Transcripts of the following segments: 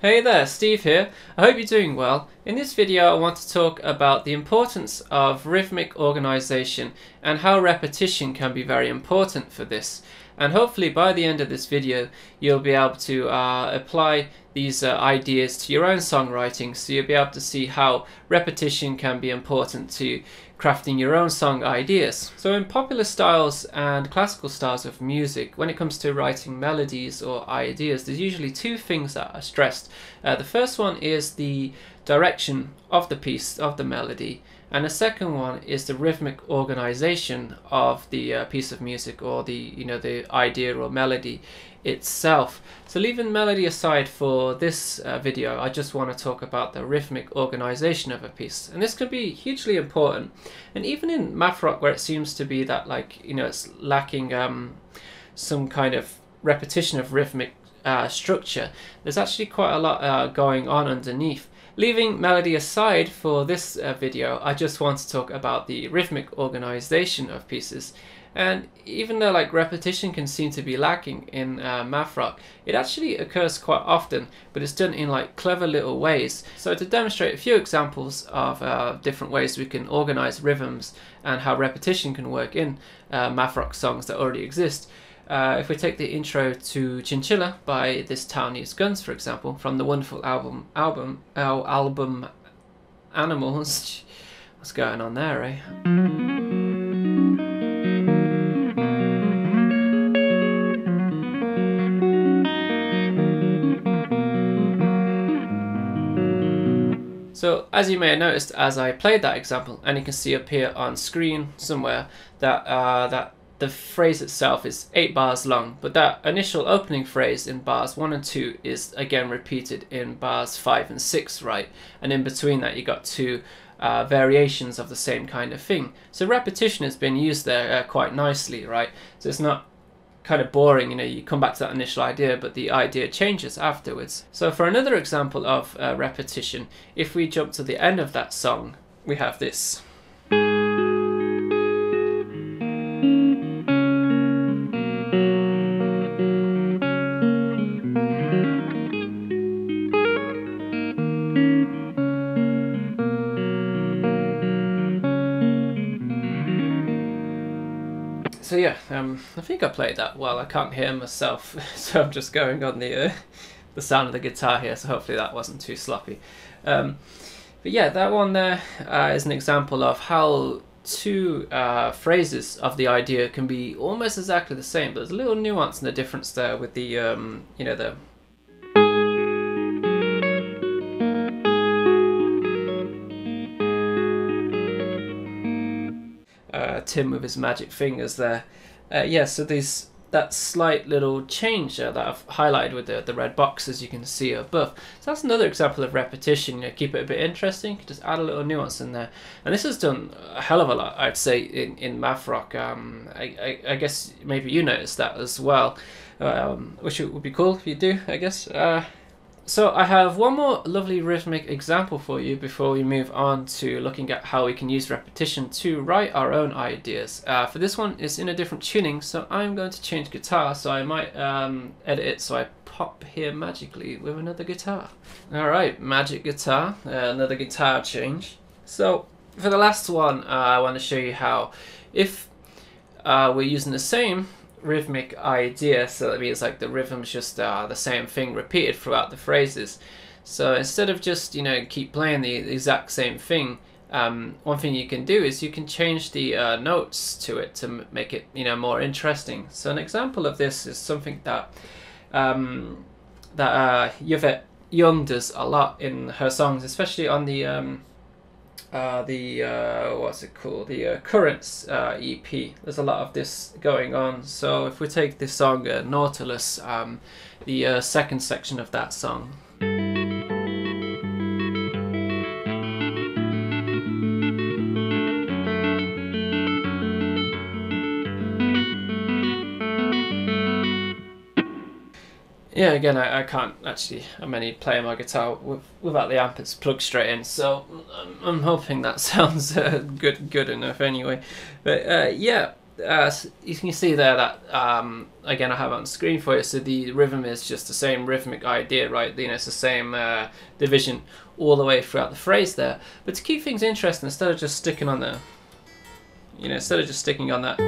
Hey there, Steve here. I hope you're doing well. In this video I want to talk about the importance of rhythmic organization and how repetition can be very important for this. And hopefully by the end of this video you'll be able to apply these ideas to your own songwriting, so you'll be able to see how repetition can be important to crafting your own song ideas. So in popular styles and classical styles of music, when it comes to writing melodies or ideas, there's usually two things that are stressed. The first one is the direction of the piece, of the melody, and the second one is the rhythmic organization of the piece of music, or the idea or melody itself. So leaving melody aside for this video, I just want to talk about the rhythmic organization of a piece, and this can be hugely important. And even in math rock, where it seems to be that it's lacking some kind of repetition of rhythmic structure, there's actually quite a lot going on underneath. Leaving melody aside for this video, I just want to talk about the rhythmic organization of pieces. And even though repetition can seem to be lacking in math rock, it actually occurs quite often, but it's done in clever little ways. So to demonstrate a few examples of different ways we can organize rhythms and how repetition can work in math rock songs that already exist, if we take the intro to Chinchilla by This Town Needs Guns, for example, from the wonderful album Animals. What's going on there, eh? So as you may have noticed as I played that example, and you can see up here on screen somewhere, that the phrase itself is 8 bars long, but that initial opening phrase in bars 1 and 2 is again repeated in bars 5 and 6, right? And in between that you got two variations of the same kind of thing. So repetition has been used there quite nicely, right? So it's not kind of boring, you come back to that initial idea, but the idea changes afterwards. So for another example of repetition, if we jump to the end of that song, we have this. So yeah, I think I played that well. I can't hear myself, so I'm just going on the sound of the guitar here, so hopefully that wasn't too sloppy. But yeah, that one there is an example of how two phrases of the idea can be almost exactly the same, but there's a little nuance in the difference there with the, the Tim with his magic fingers there. Yeah, so that slight little change that I've highlighted with the red box, as you can see above. So that's another example of repetition. Keep it a bit interesting, just add a little nuance in there. And this is done a hell of a lot, I'd say, in math rock. I guess maybe you noticed that as well. Which it would be cool if you do, I guess. So I have one more lovely rhythmic example for you before we move on to looking at how we can use repetition to write our own ideas. For this one, it's in a different tuning, so I'm going to change guitar, so I might edit it so I pop here magically with another guitar. Alright, magic guitar, another guitar change. So for the last one, I want to show you how, if we're using the same rhythmic idea, so that means the rhythm's just the same thing repeated throughout the phrases. So instead of just keep playing the exact same thing, one thing you can do is you can change the notes to it to make it more interesting. So an example of this is something that Yvette Young does a lot in her songs, especially on the what's it called, the Currents EP. There's a lot of this going on. So if we take this song Nautilus, the second section of that song, yeah, again, I can't actually play my guitar without the amp. It's plugged straight in, so I'm hoping that sounds good enough anyway. But yeah, you can see there that again I have it on the screen for you. So the rhythm is just the same rhythmic idea, right? You know, it's the same division all the way throughout the phrase there. But to keep things interesting, instead of just sticking on the, you know, instead of just sticking on that,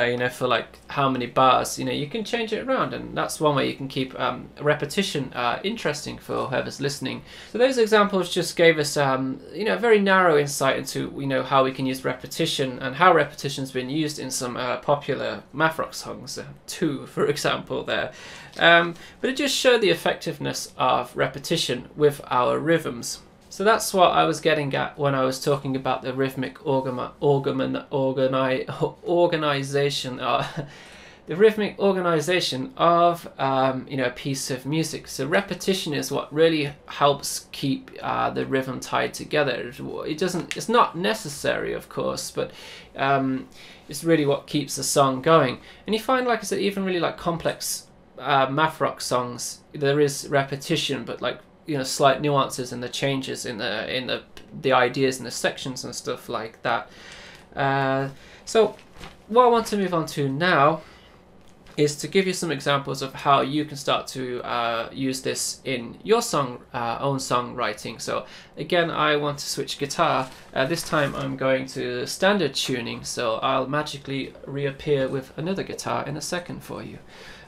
you know, for like how many bars, you know, you can change it around, and that's one way you can keep repetition interesting for whoever's listening. So those examples just gave us, you know, a very narrow insight into, you know, how we can use repetition and how repetition's been used in some popular math rock songs, 2 for example there. But it just showed the effectiveness of repetition with our rhythms. So that's what I was getting at when I was talking about the rhythmic organization, the rhythmic organization of you know, a piece of music. So repetition is what really helps keep the rhythm tied together. It's not necessary, of course, but it's really what keeps the song going. And you find, like I said, even really like complex math rock songs, there is repetition, but like, you know, slight nuances in the changes in the ideas and the sections and stuff like that. So what I want to move on to now is to give you some examples of how you can start to use this in your own songwriting. So again, I want to switch guitar. This time I'm going to standard tuning, so I'll magically reappear with another guitar in a second for you.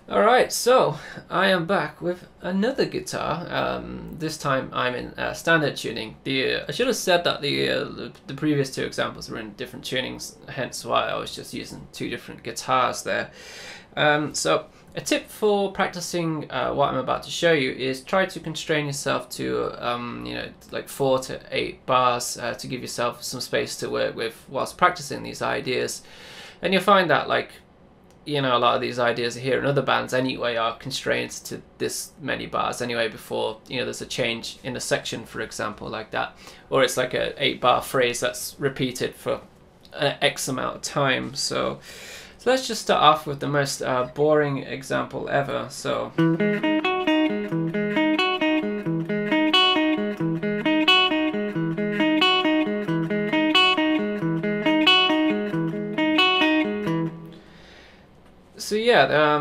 Alright, so I am back with another guitar. This time I'm in standard tuning. I should have said that the previous 2 examples were in different tunings, hence why I was just using 2 different guitars there. So a tip for practicing what I'm about to show you is try to constrain yourself to you know, like 4 to 8 bars to give yourself some space to work with whilst practicing these ideas. And you'll find that, like, you know, a lot of these ideas here in other bands anyway are constrained to this many bars anyway before, you know, there's a change in a section, for example, like that. Or it's like a 8-bar phrase that's repeated for an X amount of time. So let's just start off with the most boring example ever. So yeah,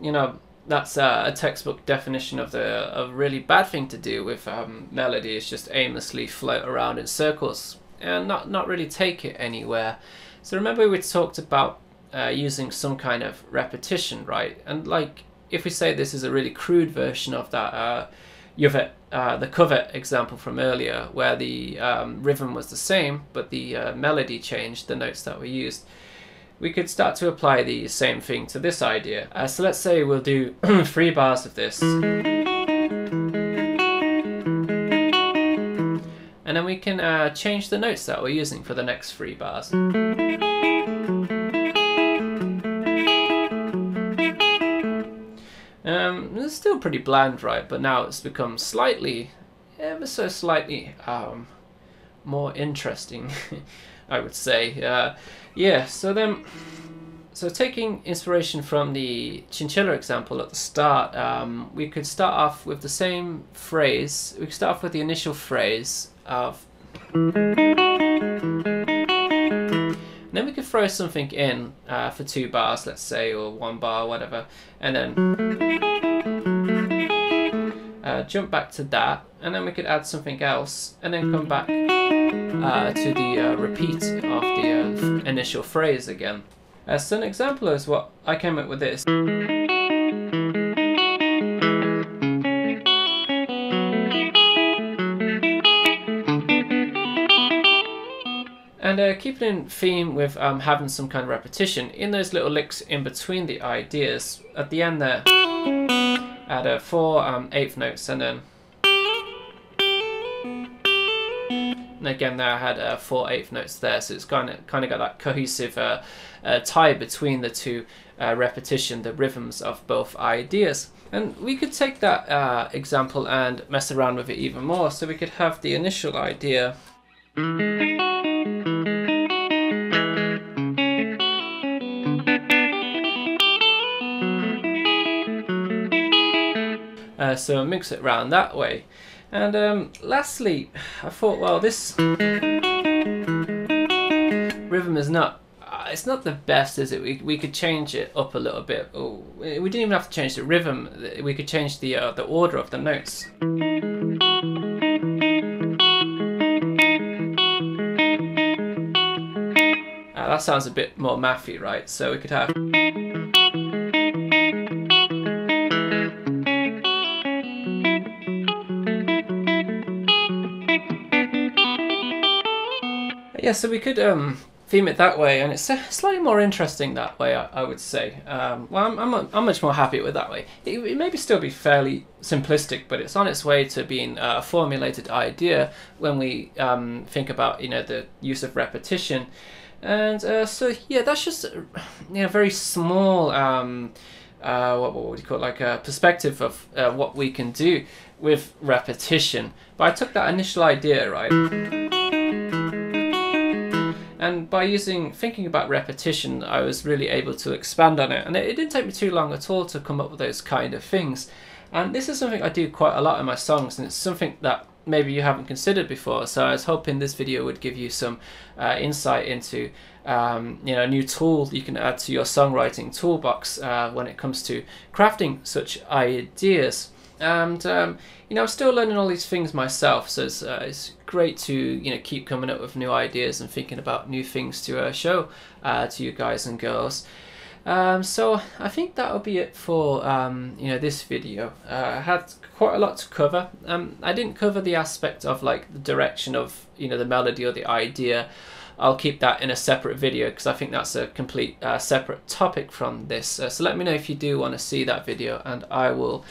you know, that's a textbook definition of a really bad thing to do with melody, is just aimlessly float around in circles and not really take it anywhere. So remember we talked about using some kind of repetition, right? And like, if we say this is a really crude version of that the cover example from earlier, where the rhythm was the same but the melody changed, the notes that were used, we could start to apply the same thing to this idea. So let's say we'll do 3 bars of this, and then we can change the notes that we're using for the next 3 bars. It's still pretty bland, right? But now it's become slightly, ever so slightly more interesting, I would say. Yeah, so taking inspiration from the chinchilla example at the start, we could start off with the same phrase. We could start off with the initial phrase of, and then we could throw something in for 2 bars, let's say, or 1 bar, whatever, and then jump back to that, and then we could add something else, and then come back to the repeat of the initial phrase again. So an example is what I came up with this. And keeping in theme with having some kind of repetition in those little licks in between the ideas, at the end there, add 4 8th notes, and then again there I had 4 8th notes there, so it's kind of got that cohesive tie between the 2 repetition, the rhythms of both ideas. And we could take that example and mess around with it even more, so we could have the initial idea. So mix it around that way. And lastly, I thought, well, this rhythm is not, it's not the best, is it? We could change it up a little bit. Oh, we didn't even have to change the rhythm. We could change the order of the notes. That sounds a bit more mathy, right? So we could have. Yeah, so we could theme it that way, and it's slightly more interesting that way, I would say. Well, I'm much more happy with that way. It maybe still be fairly simplistic, but it's on its way to being a formulated idea when we think about, you know, the use of repetition. And so yeah, that's just, you know, very small what would you call it, like a perspective of what we can do with repetition. But I took that initial idea, right, and by thinking about repetition, I was really able to expand on it, and it didn't take me too long at all to come up with those kind of things. And this is something I do quite a lot in my songs, and it's something that maybe you haven't considered before. So I was hoping this video would give you some insight into you know, a new tool you can add to your songwriting toolbox when it comes to crafting such ideas. And you know, I'm still learning all these things myself, so it's great to, you know, keep coming up with new ideas and thinking about new things to show to you guys and girls. So I think that'll be it for you know, this video. I had quite a lot to cover. I didn't cover the aspect of like the direction of, you know, the melody or the idea. I'll keep that in a separate video because I think that's a complete separate topic from this. So let me know if you do want to see that video, and I will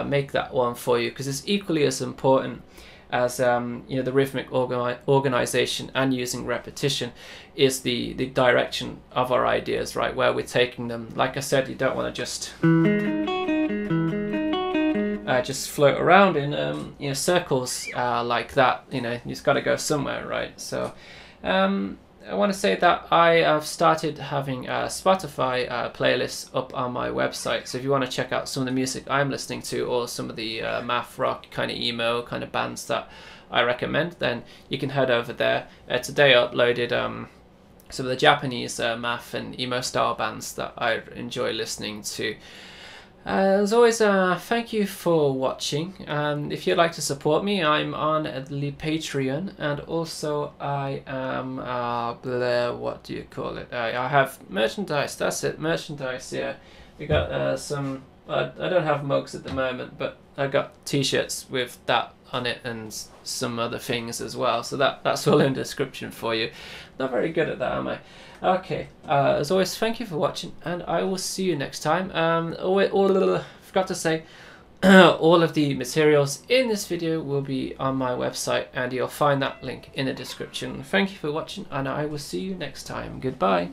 make that one for you, because it's equally as important as you know, the rhythmic organization and using repetition is the direction of our ideas, right, where we're taking them. Like I said, you don't want to just float around in you know, circles like that. You know, you just got to go somewhere, right? So I want to say that I have started having a Spotify playlists up on my website. So if you want to check out some of the music I'm listening to, or some of the math rock kind of emo kind of bands that I recommend, then you can head over there. Today I uploaded some of the Japanese math and emo style bands that I enjoy listening to. As always, thank you for watching. If you'd like to support me, I'm on the Patreon, and also I am what do you call it? I have merchandise. That's it, merchandise. Yeah, we got some. I don't have mugs at the moment, but I got T-shirts with that on it and some other things as well. So that's all in the description for you. Not very good at that, am I? Okay, as always, thank you for watching, and I will see you next time. Forgot to say, all of the materials in this video will be on my website, and you'll find that link in the description. Thank you for watching, and I will see you next time. Goodbye.